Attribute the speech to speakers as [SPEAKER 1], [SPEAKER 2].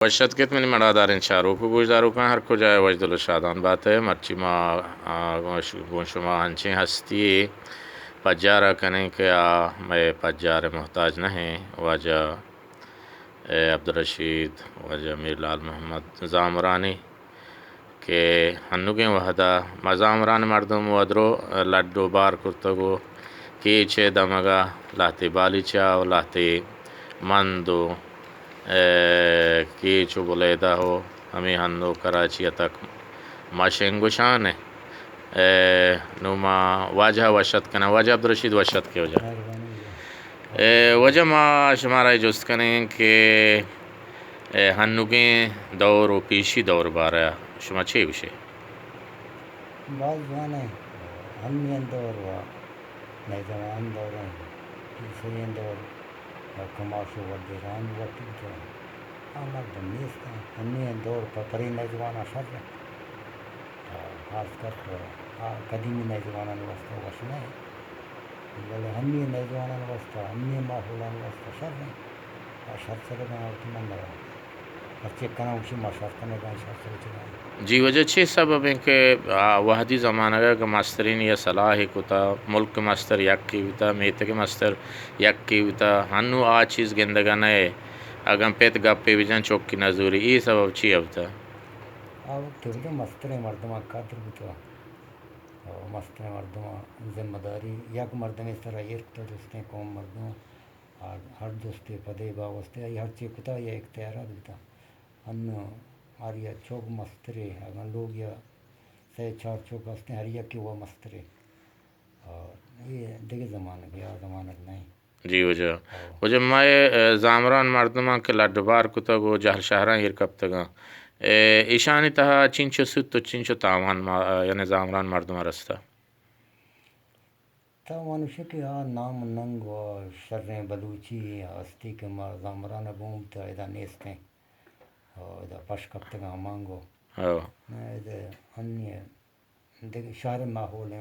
[SPEAKER 1] وشت کت منی مڑا دارن شارو کو گوش دارو کن ہر کو جائے وجدل شادان بات ہے مرچی ما گوشما ہنچیں ہستی پجارہ کنے کیا میں پجار محتاج نہیں وجہ عبدالرشید وجہ میر لال محمد زامرانی کہ ہنوگیں وحدہ مزامران مردم ودرو لڈو بار کرتگو کیچے دمگا لاتی بالی چاو لاتی مندو کیچو بلیدہ ہو ہمیں ہندو کراچی تک ماشنگوشان ہے نوما واجہ وشت کنا واجہ عبدالرشید وشت کے وجہ وجہ ما شمارا جست کریں کہ ہنوگیں دور و پیشی دور بارا شما چے وشے
[SPEAKER 2] بعض جوانے ہمین دور و نیزوان دور ہیں پیشین دور کماشو ودیران وقت جو آمد دنیست ہیں ہمین دور پر پری نیزوان اشر ہے خاص کر قدیمی نیزوان وسطہ وشنا ہے بلے ہمین نیزوان وسطہ ہمین ماحولان وسطہ شر ہیں شر سرے گا اور تمہیں مرا چیک کرنا اسی مشاہد کرنے گا شر سرے چکا
[SPEAKER 1] جی وجہ چھ سبب ہیں کہ وحدی زمانہ کا مسترین یا صلاح کتا ملک مستر یک کی ہوتا میت کے مستر یک کی ہوتا ہنو آ چیز گندگا نئے اگر پیت گپے وجن چوک کی نظوری ای سبب چی ہوتا
[SPEAKER 2] وقت ہوتا مستر مردمہ قدر بتا مستر مردمہ ذمہ داری یک مردم اس طرح ایرکتا دوستیں قوم مردمہ ہر دوستے پدے باوستے ہر چیز کتا یا اختیارات بتا انو آریا چوک مسترے اگر لوگ یا سے چار چوک ہستے ہر یک کی وہ مسترے اور یہ دیکھ زمانہ گیا زمانہ نہیں
[SPEAKER 1] جی وجہ میں زامران مردمہ کے لڈبار کتا گو جہل شہران ہیر کبتگا ایشانی تہا چنچو سود تو چنچو تاوان یعنی زامران مردمہ رستا
[SPEAKER 2] تاوان شکی نام ننگ و شریں بلوچی ہستی کے زامران بومتا ادھا نیستیں ادھا پش کبتگا مانگو ادھا انیہ دیکھ شہر ماحول ہیں